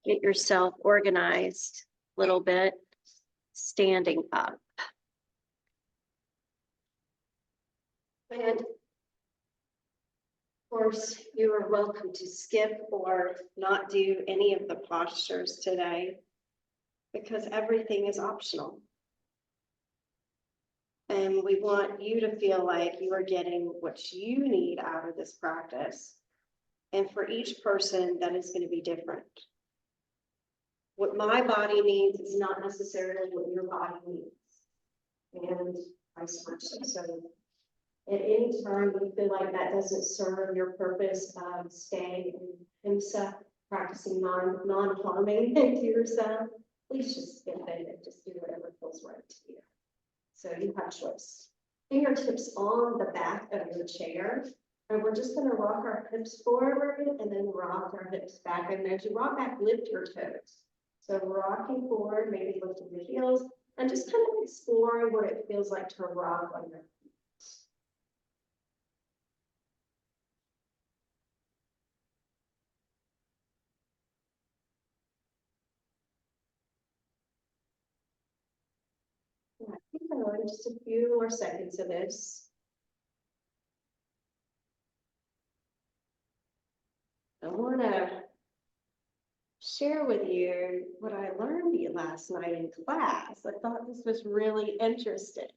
Get yourself organized a little bit, standing up. And of course, you are welcome to skip or not do any of the postures today because everything is optional. And we want you to feel like you are getting what you need out of this practice. And for each person, that is going to be different. What my body needs is not necessarily what your body needs. And vice versa. So at any time you feel like that doesn't serve your purpose of staying in himself, practicing non-harming to yourself, please just skip it and just do whatever feels right to you. So you have choice. Fingertips on the back of your chair. And we're just going to rock our hips forward and then rock our hips back. And as you rock back, lift your toes. So rocking forward, maybe lifting the heels, and just kind of exploring what it feels like to rock on your feet. Yeah, keep going, just a few more seconds of this. I want to share with you what I learned last night in class. I thought this was really interesting.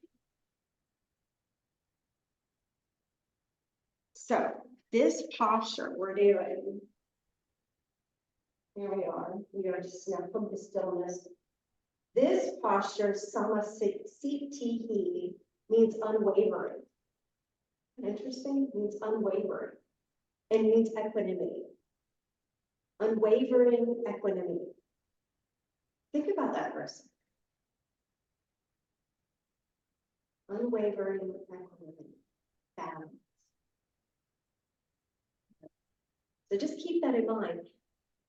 So this posture we're doing, here we are, we're going to snap from the stillness. This posture, samasthiti, means unwavering. Interesting, means unwavering, and means equanimity. Unwavering equanimity. Think about that for a second. Unwavering equanimity, balance. So just keep that in mind.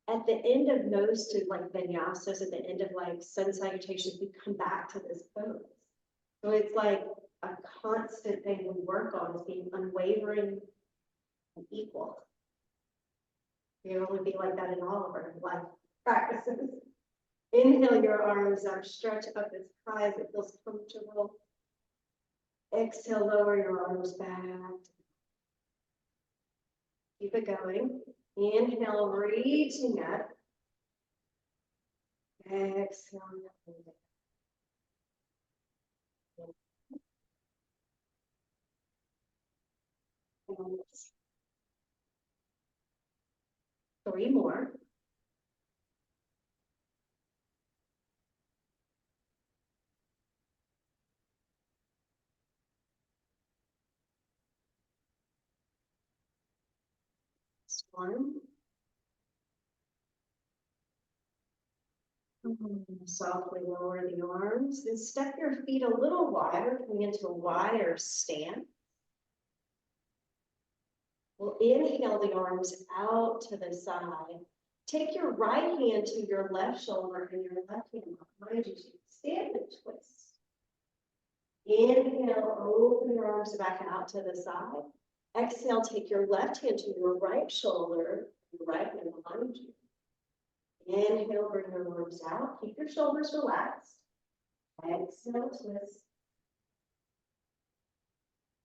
At the end of most of like vinyasas, at the end of like sun salutations, we come back to this pose. So it's like a constant thing we work on is being unwavering and equal. You only be like that in all of our life practices. Inhale your arms up, stretch up as high as it feels comfortable. Exhale, lower your arms back. Keep it going. Inhale, reaching up. Exhale. 3 more. One. Softly lower the arms, then step your feet a little wider, coming into a wider stance. We'll inhale the arms out to the side. Take your right hand to your left shoulder and your left hand behind you. Stand and twist. Inhale, open your arms back out to the side. Exhale, take your left hand to your right shoulder, your right hand behind you. Inhale, bring your arms out. Keep your shoulders relaxed. Exhale, twist.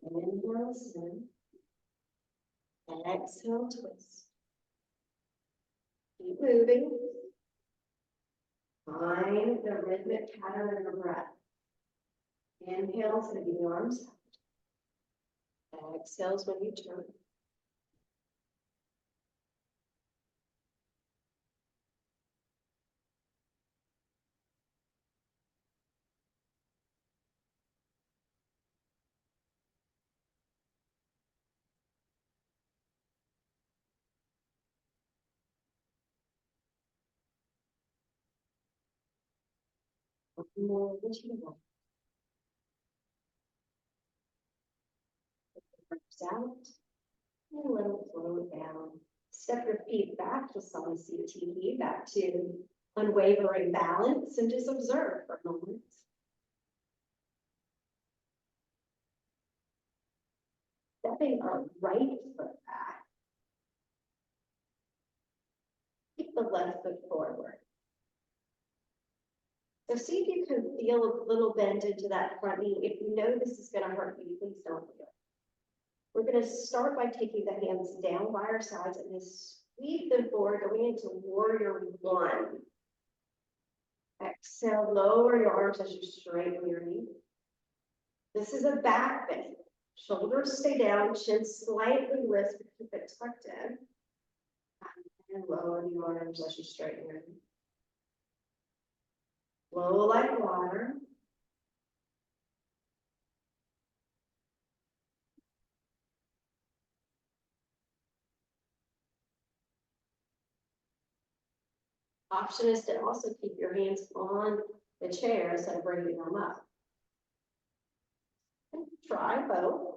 Inhale, spin. Exhale, twist. Keep moving. Find the rhythmic pattern of your breath. Inhale, send the arms out. Exhales when you turn. More what you want. Out and let it flow down. Step your feet back to samasthiti, back to unwavering balance, and just observe for a moment. Stepping our right foot back. the left foot forward. So see if you can feel a little bend into that front knee. If you know this is going to hurt you, please don't do it. We're going to start by taking the hands down by our sides and then sweep them forward, going into warrior one. Exhale, lower your arms as you straighten your knee. This is a back bend. Shoulders stay down, chin slightly lift, but keep it tucked in. And lower the arms as you straighten your knee. Flow like water. Option is to also keep your hands on the chair instead of bringing them up. And try both.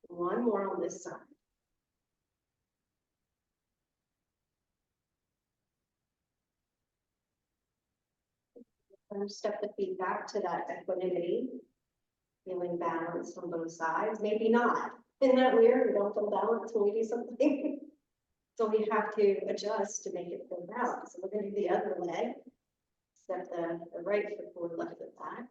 One more on this side. Step the feet back to that equanimity, feeling balanced on both sides. Maybe not. Isn't that weird? We don't feel balanced when we do something. So we have to adjust to make it feel balanced. So we're going to do the other leg. Step the right foot forward, left foot back.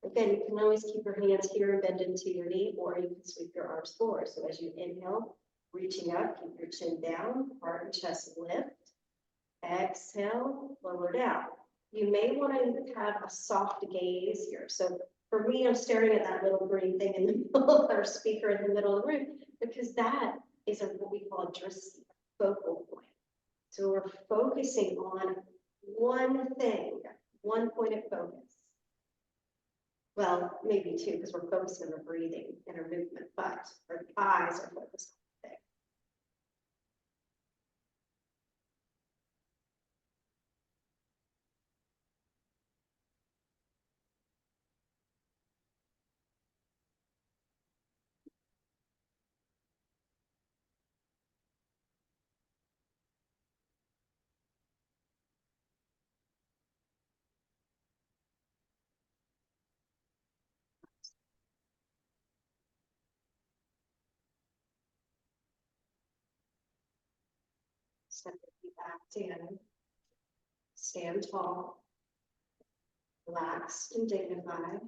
Again, you can always keep your hands here and bend into your knee, or you can sweep your arms forward. So as you inhale, reaching up, keep your chin down, heart and chest lift. Exhale, lower down. You may want to have a soft gaze here. So for me, I'm staring at that little green thing in the middle of our speaker in the middle of the room, because that is what we call a drishti, focal point. So we're focusing on one thing, one point of focus. Well, maybe two, because we're focusing on our breathing and our movement, but our eyes are focused on the thing. Step your feet back together. Stand tall, relaxed and dignified.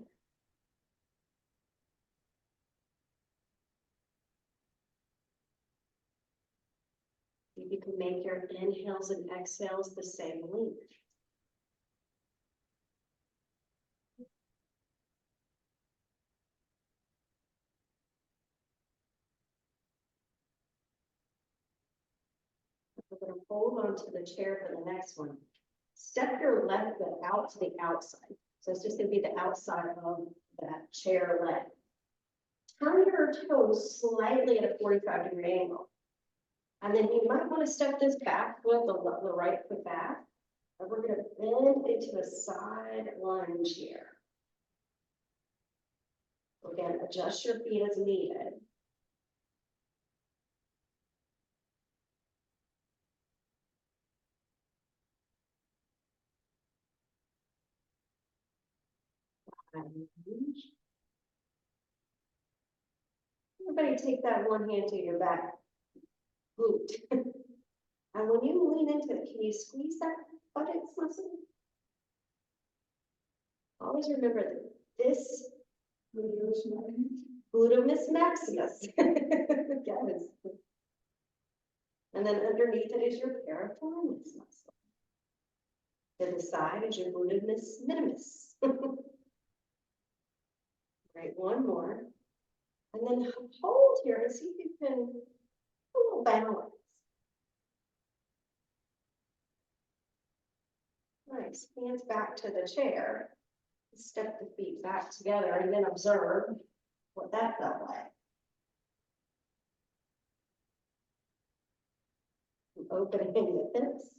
You can make your inhales and exhales the same length. We're going to hold on to the chair for the next one. Step your left foot out to the outside. So it's just going to be the outside of that chair leg. Turn your toes slightly at a 45-degree angle. And then you might want to step this back foot, the right foot back. And we're going to bend into a side lunge here. Again, adjust your feet as needed. Everybody take that one hand to your back glute. And when you lean into it, can you squeeze that buttocks muscle? Always remember that this gluteus maximus. Yes. And then underneath it is your piriformis muscle. To the side is your gluteus minimus. Right, one more. And then hold here and see if you can a little balance. Nice, hands back to the chair. Step the feet back together and then observe what that felt like. Opening the hips.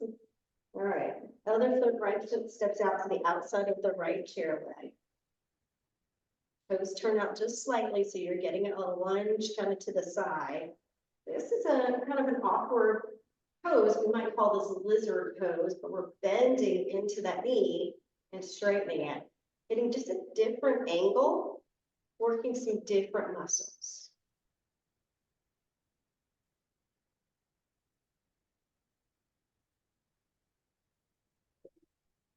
All right, other foot, right foot steps out to the outside of the right chair leg. Toes turn out just slightly, so you're getting a lunge kind of to the side. This is a kind of an awkward pose. We might call this a lizard pose, but we're bending into that knee and straightening it. Getting just a different angle, working some different muscles.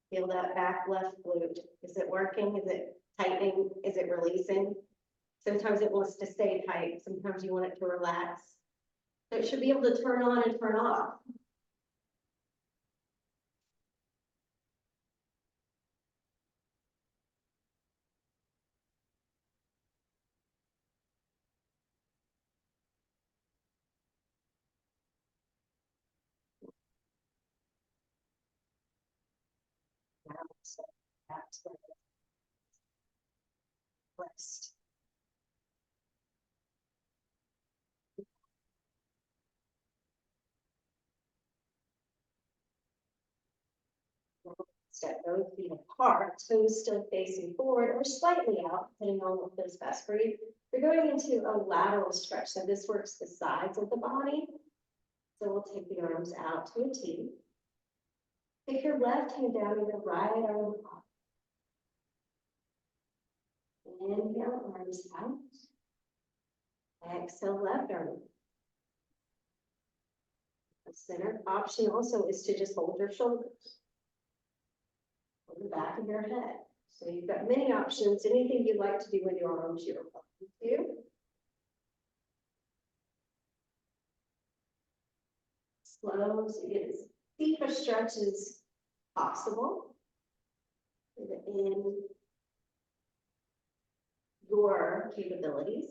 Feel that back left glute. Is it working? Is it tightening? Is it releasing? Sometimes it wants to stay tight. Sometimes you want it to relax. So it should be able to turn on and turn off. So that's what rest. Step both feet apart, toes still facing forward or slightly out, depending on what feels best for you. You're going into a lateral stretch, so this works the sides of the body. So we'll take the arms out to a T. Take your left hand down and the right arm up. Inhale, arms out. Exhale, left arm. The center option also is to just hold your shoulders. On the back of your head. So you've got many options. Anything you'd like to do with your arms, you're welcome to. Slow, so you get as deep a stretch as possible within your capabilities.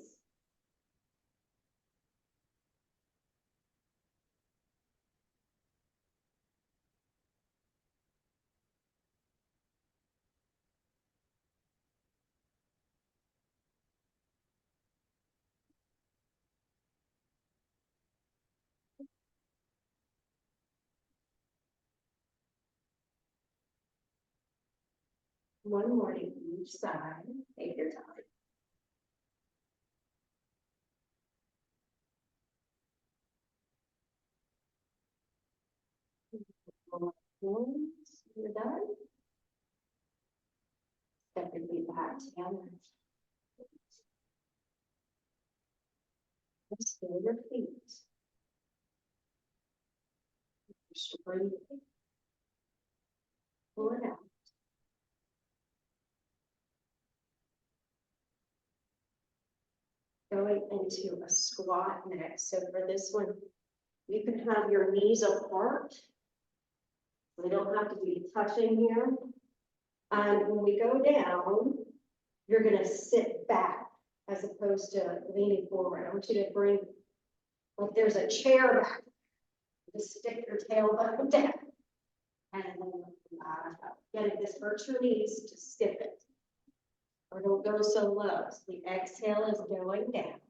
One more to each side. Take your time. You're done. Step your feet back together. Just feel your feet. Just breathe. Pull it out. Going into a squat next. So for this one, you can have your knees apart. They don't have to be touching here. And when we go down, you're going to sit back as opposed to leaning forward. I want you to bring, like there's a chair back. Just stick your tailbone down. And then if this hurts your knees, just skip it. Or don't go so low. So the exhale is going down.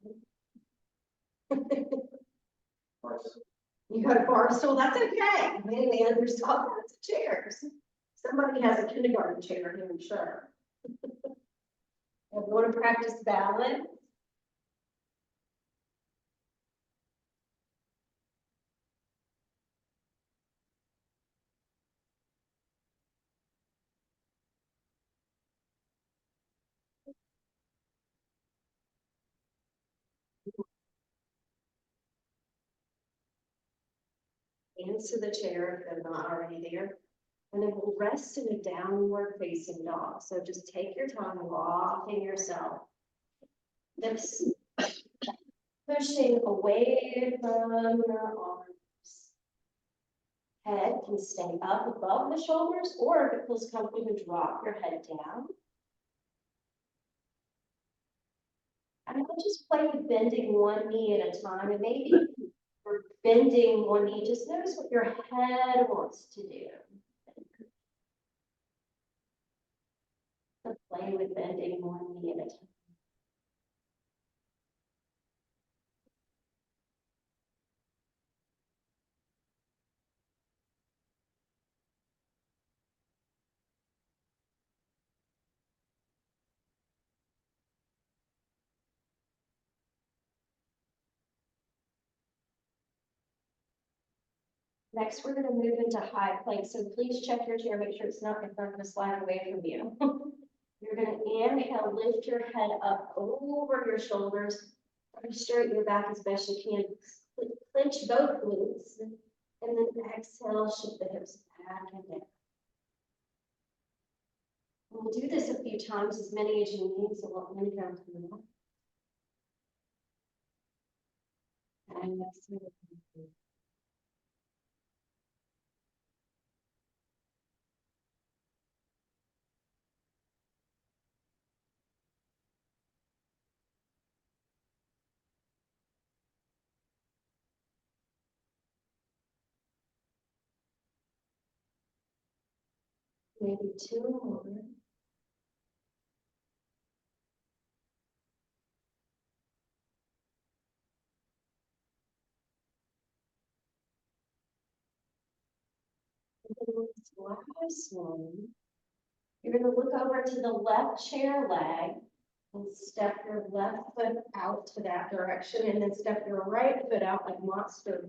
You got a bar stool, that's okay. Maybe there's all kinds of chairs. Somebody has a kindergarten chair here, I'm sure. If you want to practice balance, into the chair if they're not already there. And then we'll rest in a downward facing dog. So just take your time, rocking yourself. This pushing away from your arms. Head can stay up above the shoulders, or if it feels comfortable, drop your head down. And I'll just play with bending one knee at a time, and maybe for bending one knee, just notice what your head wants to do. So play with bending one knee at a time. Next, we're going to move into high plank. So please check your chair, make sure it's not going to slide away from you. You're going to inhale, lift your head up over your shoulders. Straighten your back as best you can. Clench both glutes. And then exhale, shift the hips back and down. We'll do this a few times, as many as you need, so what many rounds do you want? And next week. Maybe two more. Last one. You're going to look over to the left chair leg and step your left foot out to that direction, and then step your right foot out like monster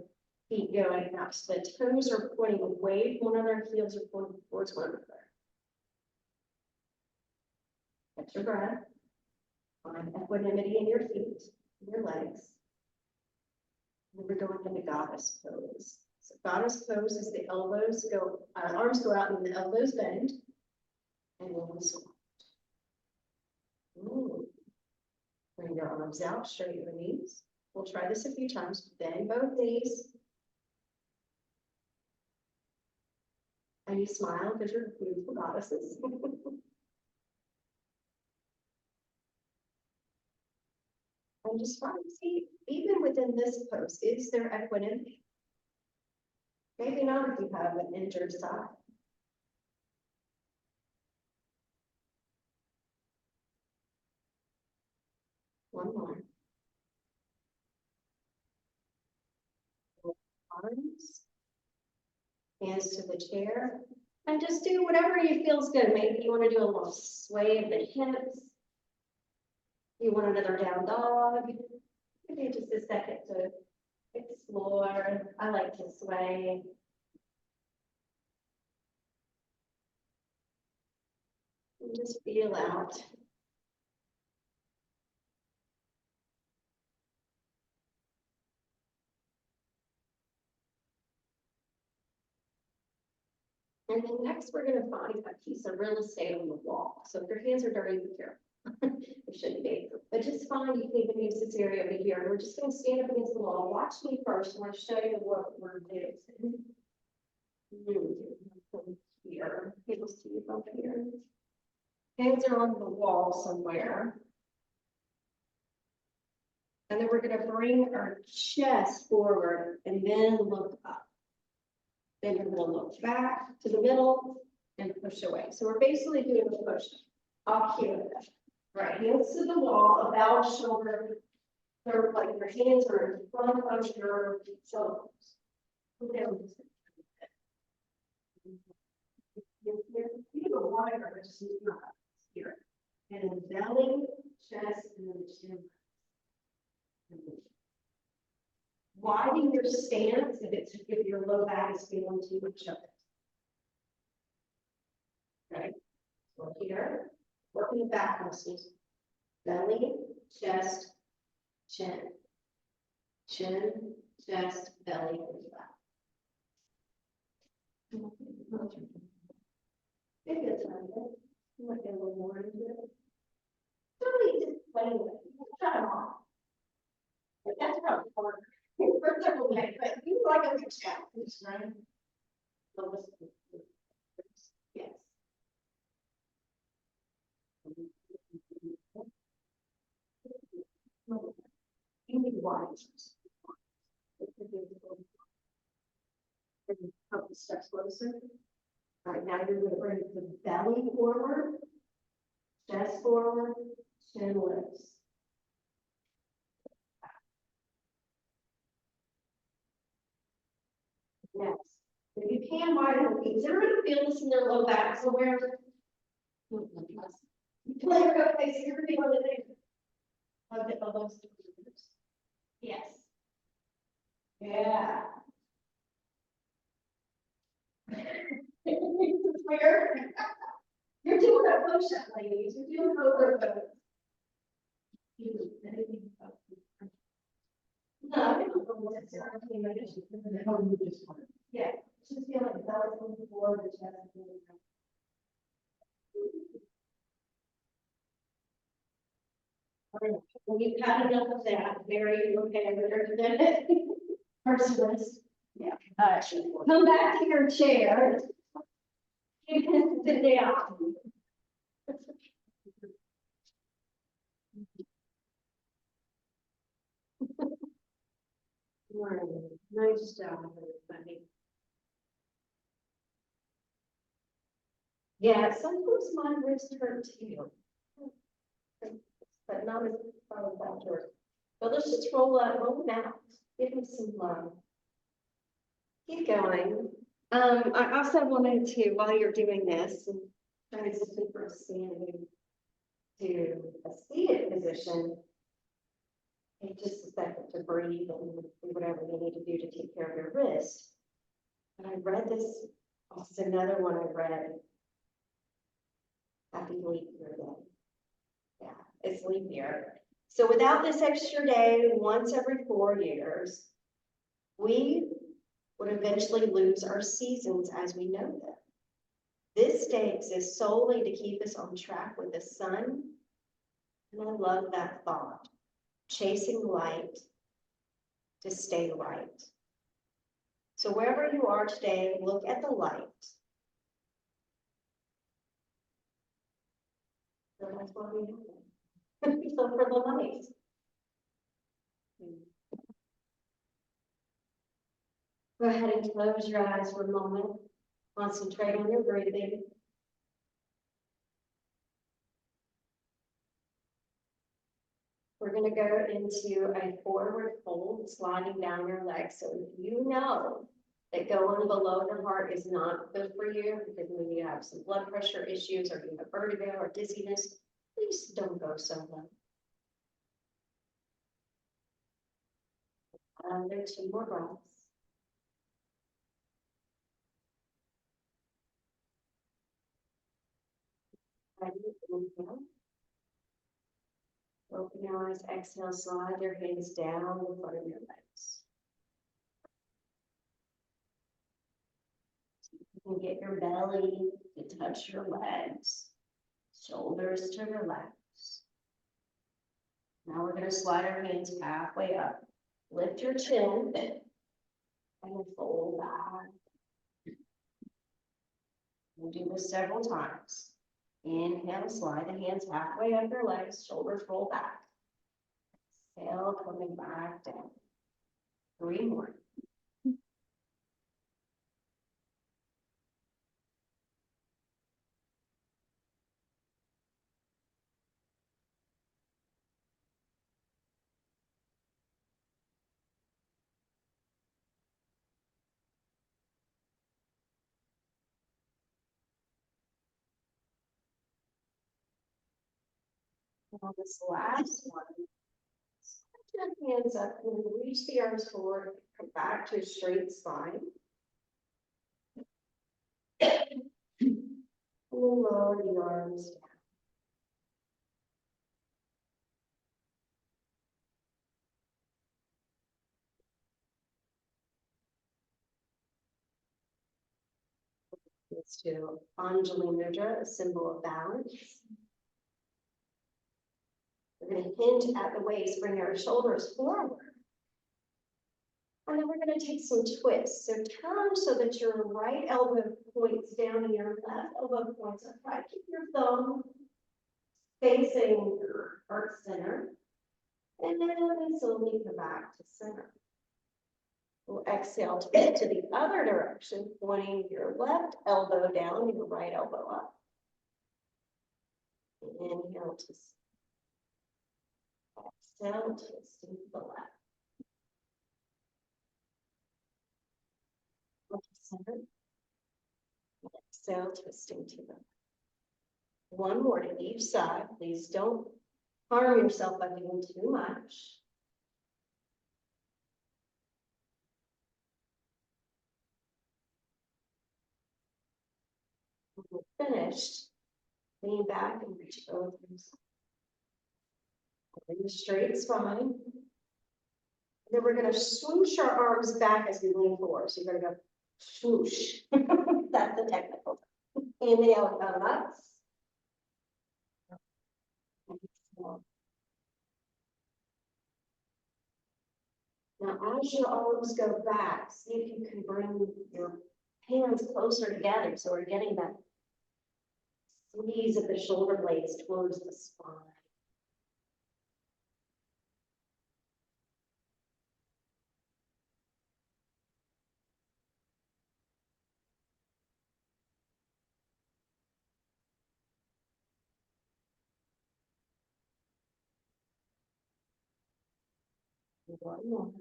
feet going up. So the toes are pointing away from one another, heels are pointing towards one another. Catch your breath. Find equanimity in your feet, your legs. And we're going into goddess pose. So goddess pose is the elbows go, arms go out and the elbows bend. And then we swap. Bring your arms out, straighten your knees. We'll try this a few times. Bend both knees. And you smile because you're beautiful goddesses. And just try to see, even within this pose, is there equanimity? Maybe not if you have an injured side. One more. Arms. Hands to the chair. And just do whatever you feels good. Maybe you want to do a little sway of the hips. You want another down dog. Maybe just a second to explore. I like to sway. And just feel out. And then next we're going to find a piece of real estate on the wall. So if your hands are dirty, be careful. It shouldn't be. But just find you can even use this area over here. And we're just going to stand up against the wall. Watch me first. I want to show you what we're doing. Here. People see it up here. Hands are on the wall somewhere. And then we're going to bring our chest forward and then look up. Then we're going to look back to the middle and push away. So we're basically doing a push up here. Right, hands to the wall, about shoulder. They're like your hands are in front of your shoulders. You don't want to just here. And then belly, chest, and then chin. Widen your stance if your low back is feeling too much of it. Okay, so here, working the back muscles, belly, chest, chin, chin, chest, belly, and back. Maybe it's not good. You might get a little more into it. Really just playing with it. Shut them off. But that's probably hard. For several minutes, but you like a good challenge, right? Yes. You need wide. A couple steps closer. All right, now you're going to bring the belly forward, chest forward, chin lifts. Next, if you can widen the feet. Does everybody feel this in their low back somewhere? Play your go face. Everybody on the thing. Of the elbows. Yes. Yeah. Where? You're doing a push-up, ladies. You're doing overload. No, I don't know what's yeah, just feel like the belly from the floor, the chest. When you cut enough of that, very okay, merciless. Yeah. Come back to your chair. You can sit down. Nice job, everybody. Yeah, sometimes my wrist hurt too. But not as far as that hurt. But let's just roll them out. Give them some love. Keep going. I also wanted to, while you're doing this, and trying to super standing to a seated position, take just a second to breathe and do whatever you need to do to take care of your wrist. And I read this, this is another one I read. Happy leap year day. Yeah, it's leap year. So without this extra day, once every 4 years, we would eventually lose our seasons as we know them. This day exists solely to keep us on track with the sun. And I love that thought. Chasing light to stay right. So wherever you are today, look at the light. So that's what we do. So for the light. Go ahead and close your eyes for a moment. Concentrate on your breathing. We're going to go into a forward fold, sliding down your legs. So if you know that going below the heart is not good for you, because maybe you have some blood pressure issues or you have vertigo or dizziness, please don't go so low. There are 2 more breaths. Ready? Inhale. Open your eyes, exhale, slide your hands down in front of your legs. You can get your belly to touch your legs, shoulders to relax. Now we're going to slide our hands halfway up. Lift your chin and fold back. We'll do this several times. Inhale, slide the hands halfway up your legs, shoulders roll back. Exhale, coming back down. 3 more. Now this last one, slide your hands up and reach the arms forward, come back to a straight spine. And then lower the arms down. Let's do Anjali Mudra, a symbol of balance. We're going to hinge at the waist, bring our shoulders forward. And then we're going to take some twists. So turn so that your right elbow points down and your left elbow points up. Try to keep your thumb facing your heart center. And then slowly come back to center. We'll exhale to get to the other direction, pointing your left elbow down, your right elbow up. Inhale to exhale, twisting to the left. Look to center. Exhale, twisting to the left. One more to each side. Please don't harm yourself by doing too much. When we're finished, lean back and reach both arms. In the straight spine. Then we're going to swoosh our arms back as we lean forward. So you're going to go swoosh. That's the technical term. Inhale, come up. Now, as your arms go back, see if you can bring your hands closer together. So we're getting that squeeze of the shoulder blades towards the spine. One more.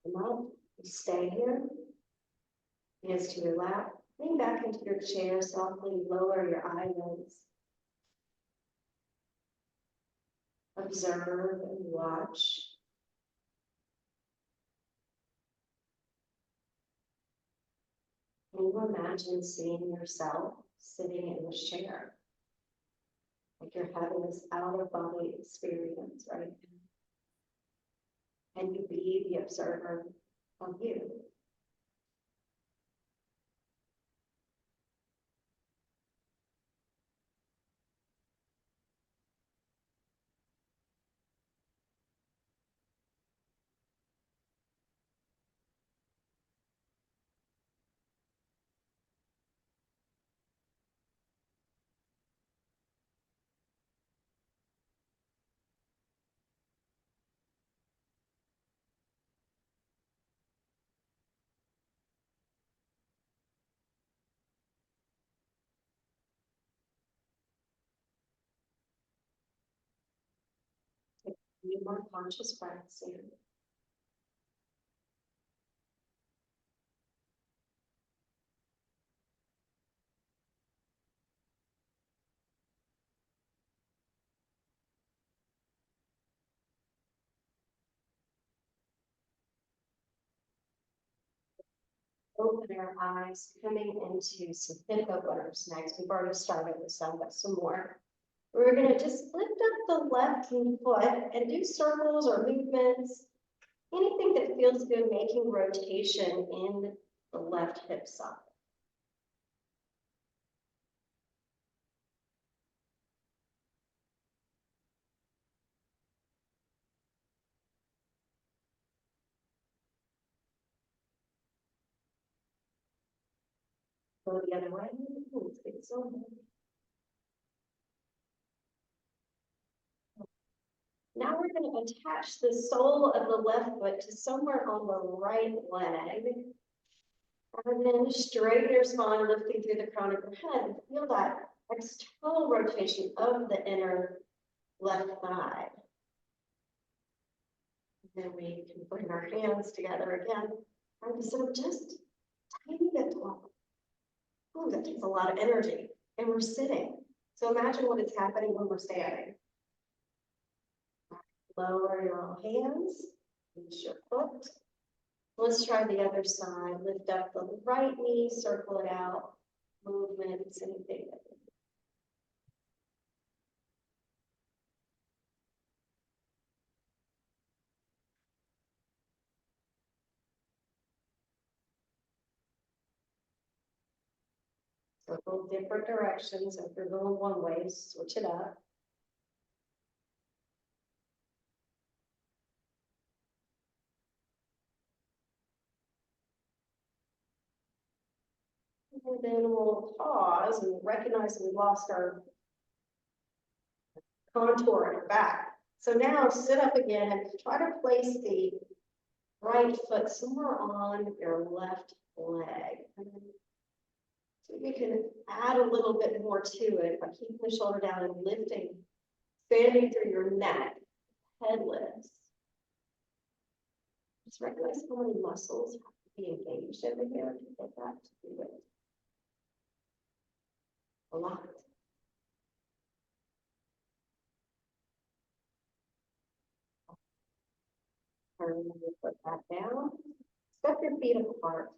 Come up, you stay here. Hands to your lap. Lean back into your chair, softly lower your eyelids. Observe and watch. Can you imagine seeing yourself sitting in this chair? Like you're having this out of body experience right now. And you be the observer of you. Take a few more conscious breaths in. Open our eyes, coming into some hip openers next. We've already started with some, but some more. We're going to just lift up the left foot and do circles or movements. Anything that feels good, making rotation in the left hip socket. Go the other way. Let's get so. Now we're going to attach the sole of the left foot to somewhere on the right leg. And then straighten your spine, lifting through the crown of your head. Feel that external rotation of the inner left thigh. And then we can bring our hands together again. And so just tiny bit taller. Oh, that takes a lot of energy. And we're sitting. So imagine what is happening when we're standing. Lower your hands, reach your foot. Let's try the other side. Lift up the right knee, circle it out. Movements, anything. Circle different directions. If you're going one way, switch it up. And then we'll pause and recognize we lost our contour in our back. So now sit up again and try to place the right foot somewhere on your left leg. So we can add a little bit more to it by keeping the shoulder down and lifting, expanding through your neck, head lifts. Just recognize how many muscles have to be engaged over here to get that to do it. A lot. Turn your foot back down. Step your feet apart.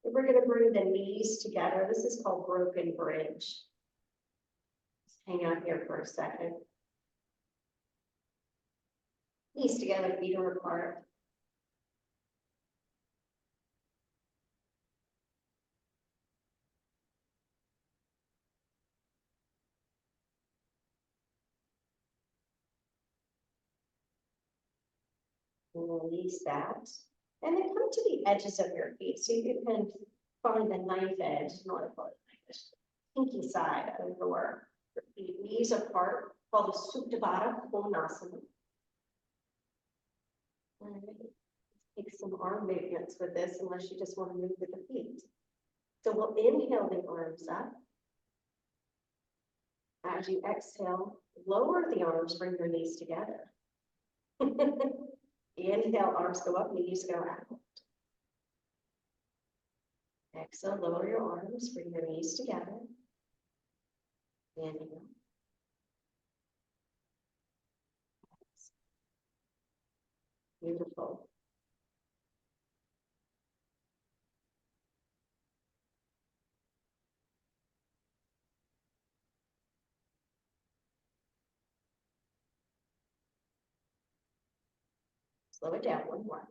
And we're going to bring the knees together. This is called broken bridge. Just hang out here for a second. Knees together, feet are apart. Release that. And then come to the edges of your feet. So you can find the knife edge, not a knife edge, pinky side of your feet, knees apart, called the Supta Baddha Konasana. All right. Take some arm movements with this, unless you just want to move with the feet. So we'll inhale the arms up. As you exhale, lower the arms, bring your knees together. Inhale, arms go up, knees go out. Exhale, lower your arms, bring your knees together. Inhale. Beautiful. Slow it down one more.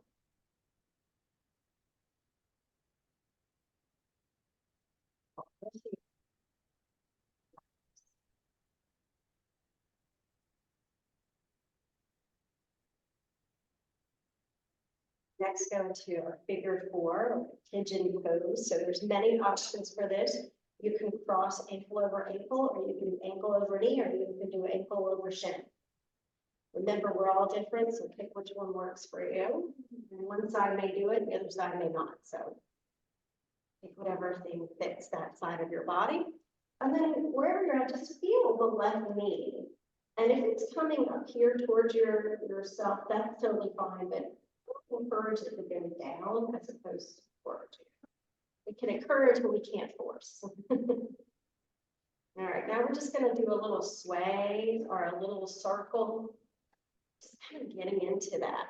Next, go to our figure four, pigeon pose. So there's many options for this. You can cross ankle over ankle, or you can do ankle over knee, or you can do ankle over shin. Remember, we're all different, so pick which one works for you. And one side may do it, the other side may not. So pick whatever thing fits that side of your body. And then wherever you're at, just feel the left knee. And if it's coming up here towards yourself, that's totally fine, but encourage it to go down as opposed to forward. We can encourage, but we can't force. All right, now we're just going to do a little sway or a little circle, just kind of getting into that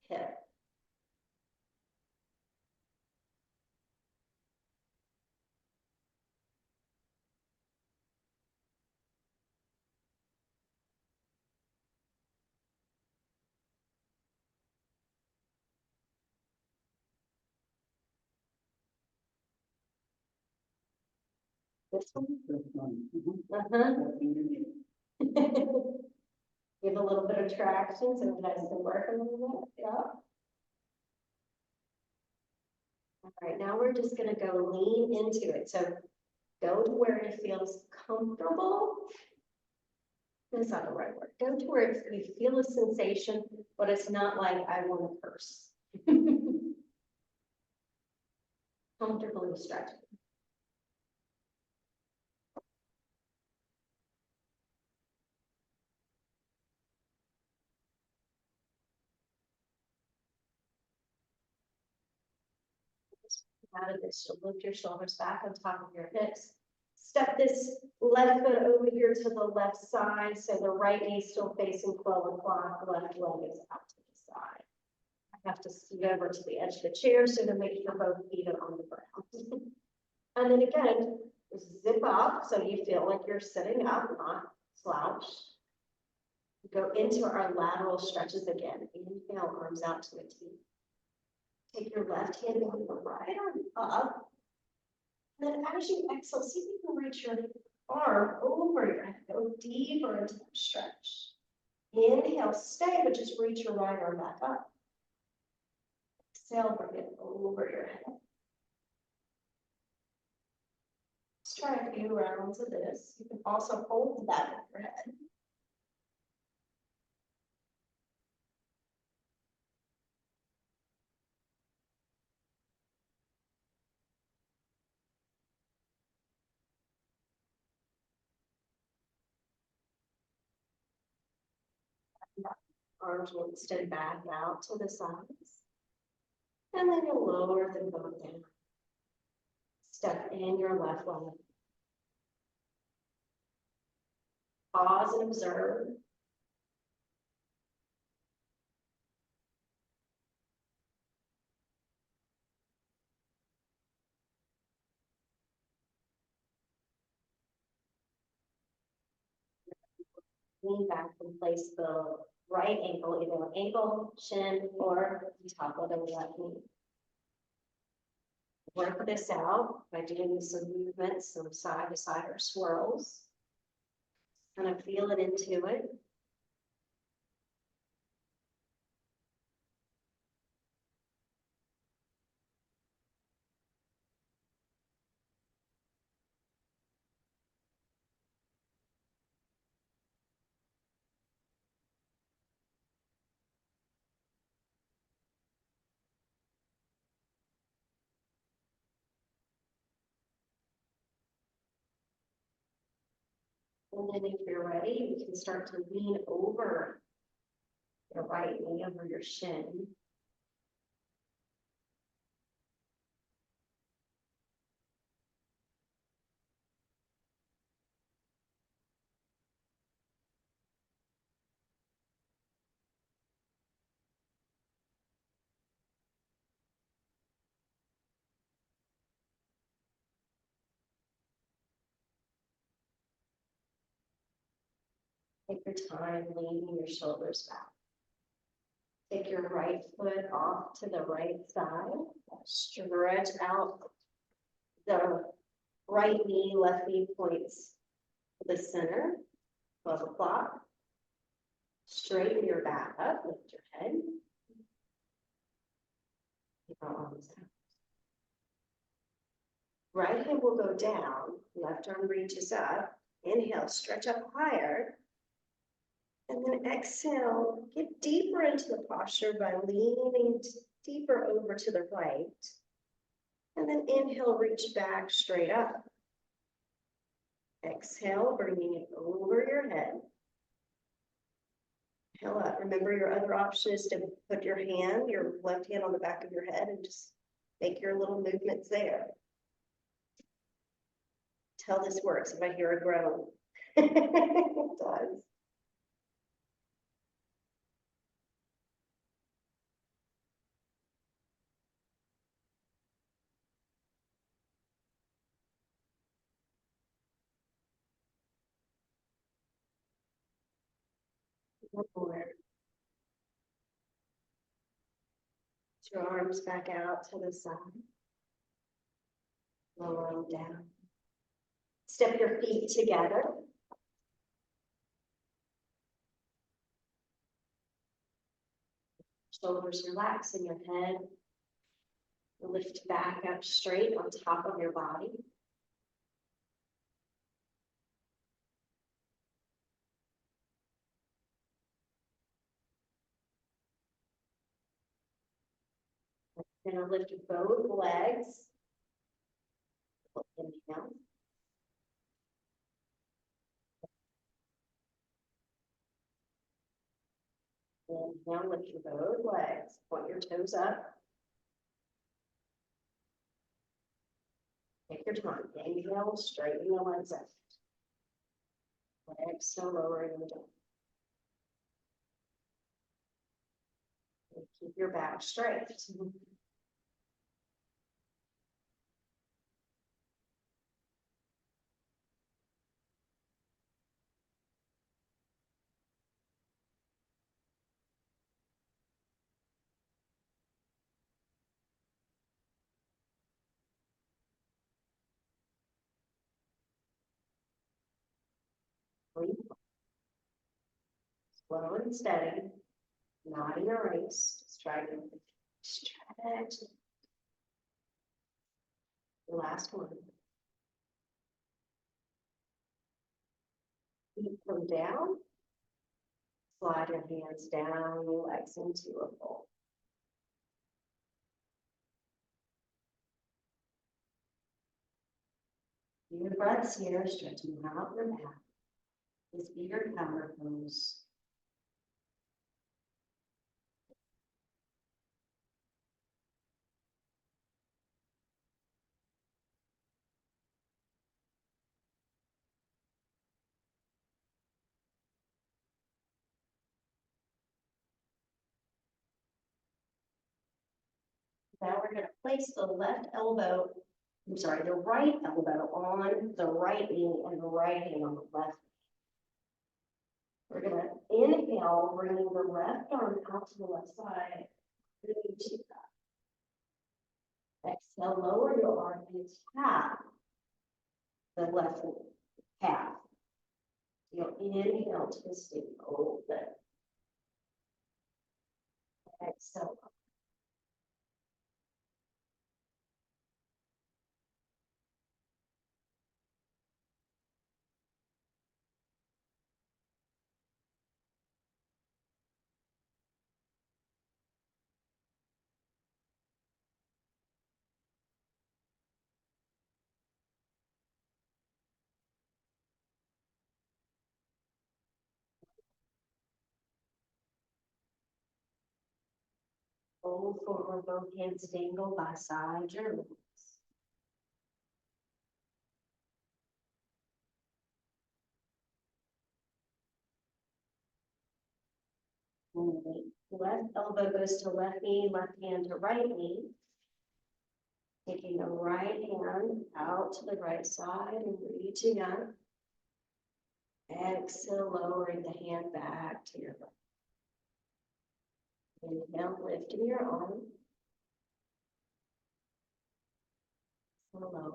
hip. This one? Give a little bit of traction so you guys can work a little bit. Yeah. All right, now we're just going to go lean into it. So go to where it feels comfortable. That's not the right word. Go to where you feel a sensation, but it's not like I want to curse. Comfortably stretch. Out of this, you'll lift your shoulders back on top of your hips. Step this left foot over here to the left side, so the right knee is still facing 12 o'clock, the left leg is out to the side. I have to scoot over to the edge of the chair so to make sure both feet are on the ground. And then again, zip up so you feel like you're sitting up, not slouched. Go into our lateral stretches again. Inhale, arms out to the T. Take your left hand on the right arm up. And then as you exhale, see if you can reach your arm over your head. Go deeper into that stretch. Inhale, stay, but just reach your right arm back up. Exhale, bring it over your head. Let's try a few rounds of this. You can also hold the back of your head. Arms will extend back out to the sides. And then you'll lower them both down. Step in your left leg. Pause and observe. Lean back and place the right ankle, either ankle, shin, or top of the left knee. Work this out by doing some movements, some side to side or swirls. Kind of feel it into it. And then if you're ready, you can start to lean over your right knee over your shin. Take your time leaning your shoulders back. Take your right foot off to the right side. Stretch out the right knee, left knee points to the center, 12 o'clock. Straighten your back up, lift your head. Keep our arms out. Right hand will go down, left arm reaches up. Inhale, stretch up higher. And then exhale, get deeper into the posture by leaning deeper over to the right. And then inhale, reach back straight up. Exhale, bringing it over your head. Inhale up. Remember, your other option is to put your left hand on the back of your head and just make your little movements there. Tell this works if I hear a groan. It does. One more. Put your arms back out to the side. Lower them down. Step your feet together. Shoulders relax in your head. Lift back up straight on top of your body. You're going to lift both legs. Inhale. Inhale, lift your both legs. Point your toes up. Take your time. Inhale, straighten the legs up. Exhale, lowering them down. And keep your back straight. Slow and steady, not in a race. Just try to stretch. The last one. Feet come down. Slide your hands down, your legs into a fold. Your breaths here, stretching out your back. This be your counter pose. Now we're going to place the right elbow on the right knee and the right hand on the left. We're going to inhale, bringing the left arm out to the left side. Exhale, lower your arm and tap the left calf. You'll inhale, twisting, open. Exhale. Fold forward, both hands dangle by side journals. Left elbow goes to left knee, left hand to right knee. Taking the right hand out to the right side and reaching up. Exhale, lowering the hand back to your left. Inhale, lifting your arm. Lower.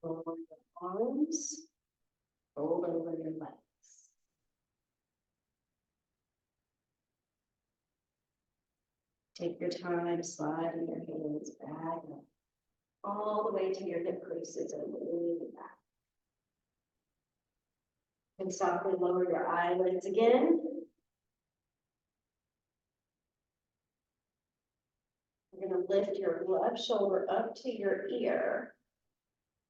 Lower your arms. Fold over your legs. Take your time sliding your hands back up, all the way to your hip creases and lean back. And softly lower your eyelids again. You're going to lift your left shoulder up to your ear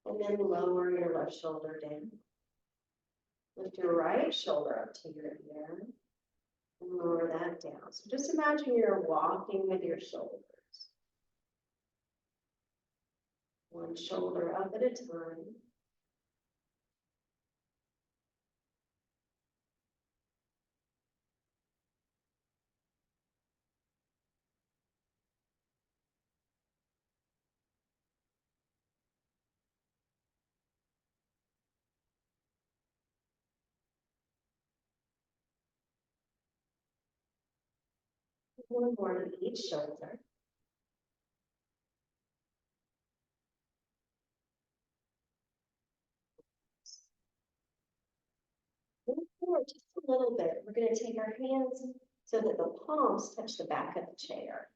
and then lower your left shoulder down. Lift your right shoulder up to your ear and lower that down. So just imagine you're walking with your shoulders. One shoulder up at a time. One more to each shoulder. One more, just a little bit. We're going to take our hands so that the palms touch the back of the chair.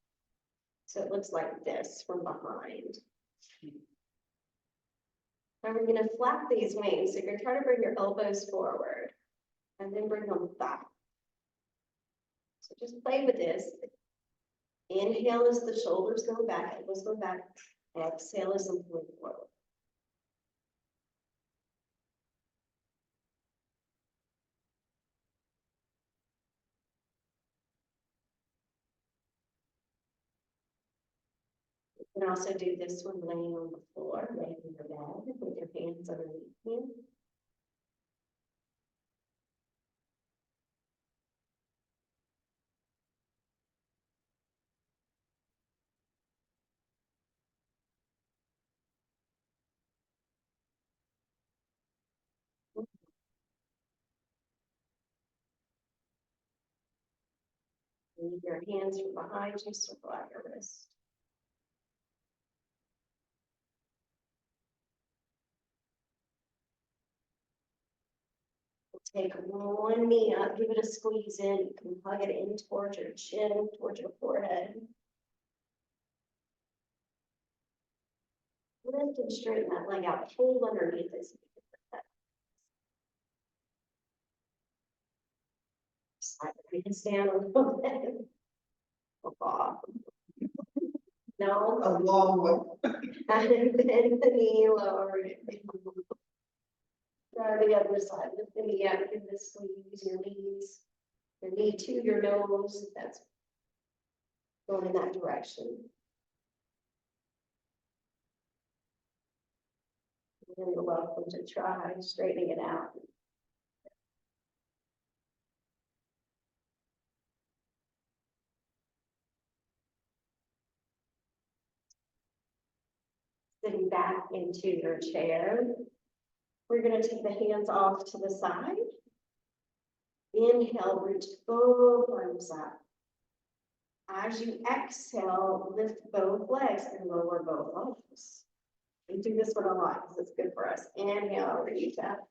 So it looks like this from behind. Now we're going to flap these wings. So you're going to try to bring your elbows forward and then bring them back. So just play with this. Inhale as the shoulders go back, elbows go back. Exhale as them move forward. You can also do this one laying on the floor, laying in your bed with your hands underneath you. Leave your hands from behind you, circle out your wrist. Take one knee up, give it a squeeze in. You can hug it in towards your chin, towards your forehead. Lift and straighten that leg out, hold underneath this. Slide the hands down a little bit. No. A long way. And then the knee lower. Try the other side, lift the knee up, give this squeeze your knees. Your knee to your nose, that's going in that direction. And you're welcome to try straightening it out. Sitting back into your chair. We're going to take the hands off to the side. Inhale, reach both arms up. As you exhale, lift both legs and lower both arms. We do this one a lot because it's good for us. Inhale, reach up.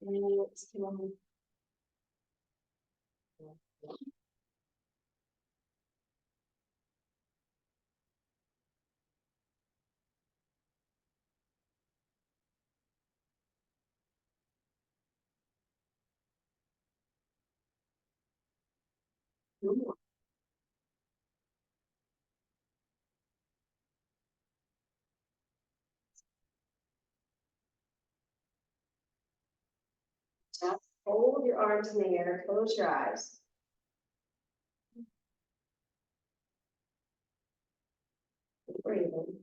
And exhale. Ooh. Just hold your arms in the air, close your eyes. Breathing.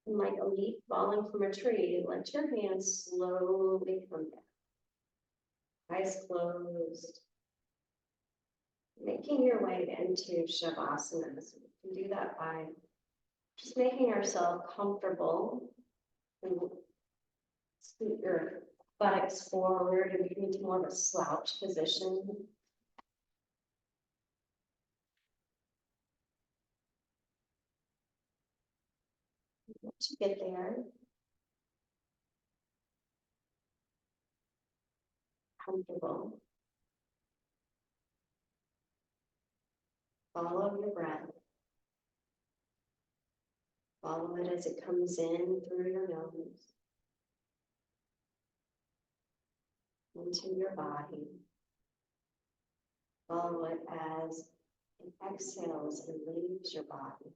And like a leaf falling from a tree, let your hands slowly come down. Eyes closed. Making your way into Shavasana. So we can do that by just making ourselves comfortable and scoot your buttocks forward and get into more of a slouch position. Once you get there, comfortable, follow your breath. Follow it as it comes in through your nose, into your body. Follow it as it exhales and leaves your body,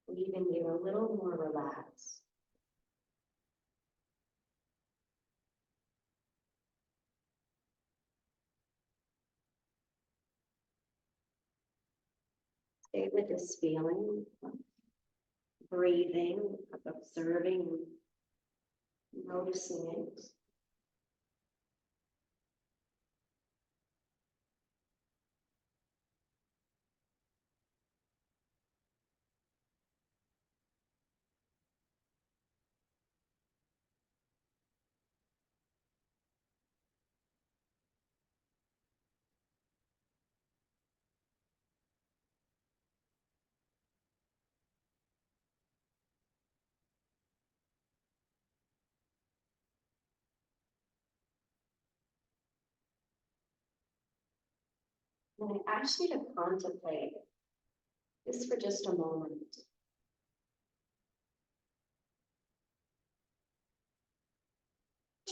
leaving you a little more relaxed. Stay with this feeling of breathing, of observing, noticing it. And I ask you to contemplate this for just a moment.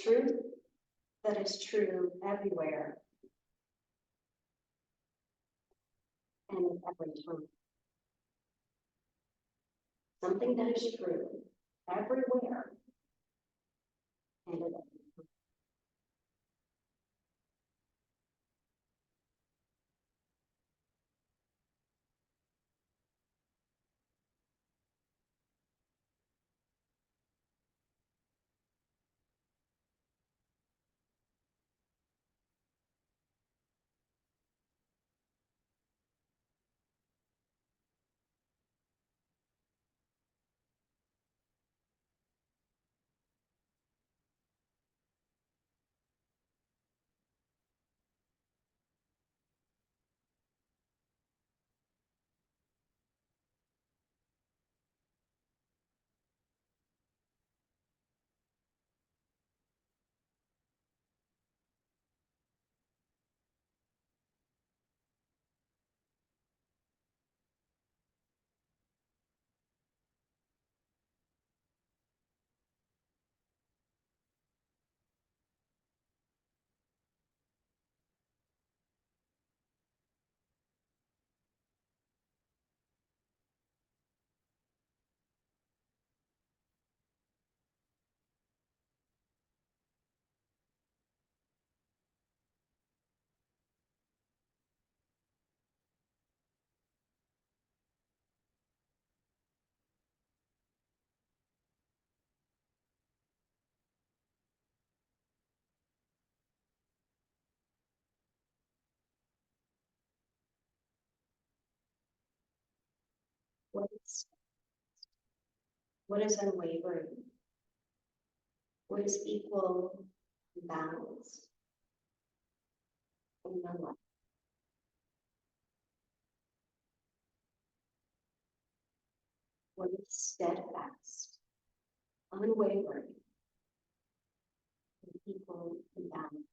Truth that is true everywhere and every time. Something that is true everywhere and at every time. What is unwavering? What is equal and balanced in your life? What is steadfast, unwavering, and equal and balanced?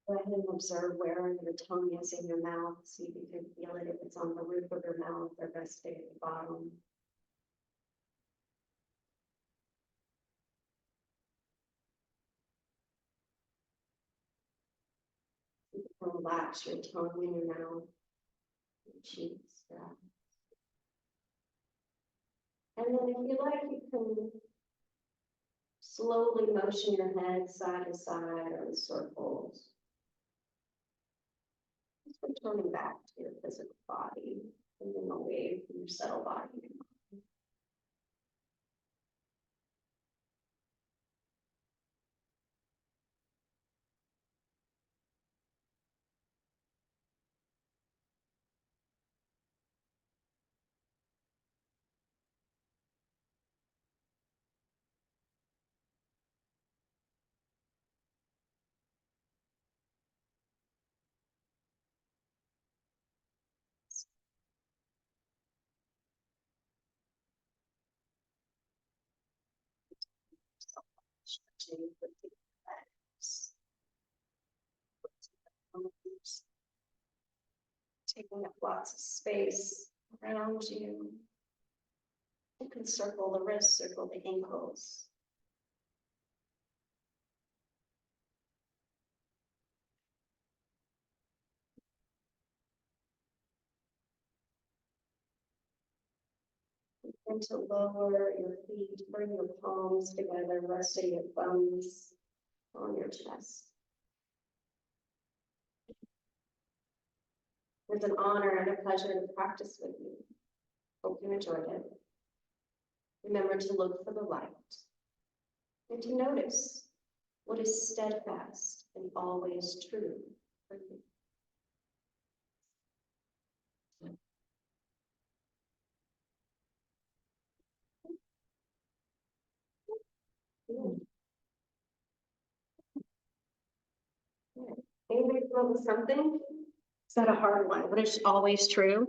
Go ahead and observe where your tongue is in your mouth. See if you can feel it, if it's on the roof of your mouth or resting at the bottom. You can relax your tongue in your mouth, your cheeks. Yeah. And then if you like, you can slowly motion your head side to side or in circles. Just returning back to your physical body and then away from your subtle body. Stretching with the legs. Taking up lots of space around you. You can circle the wrists, circle the ankles. And to lower your feet, bring your palms together, resting your thumbs on your chest. It's an honor and a pleasure to practice with you. Hope you enjoyed it. Remember to look for the light and to notice what is steadfast and always true for you. Anybody come up with something? Is that a hard one? What is always true?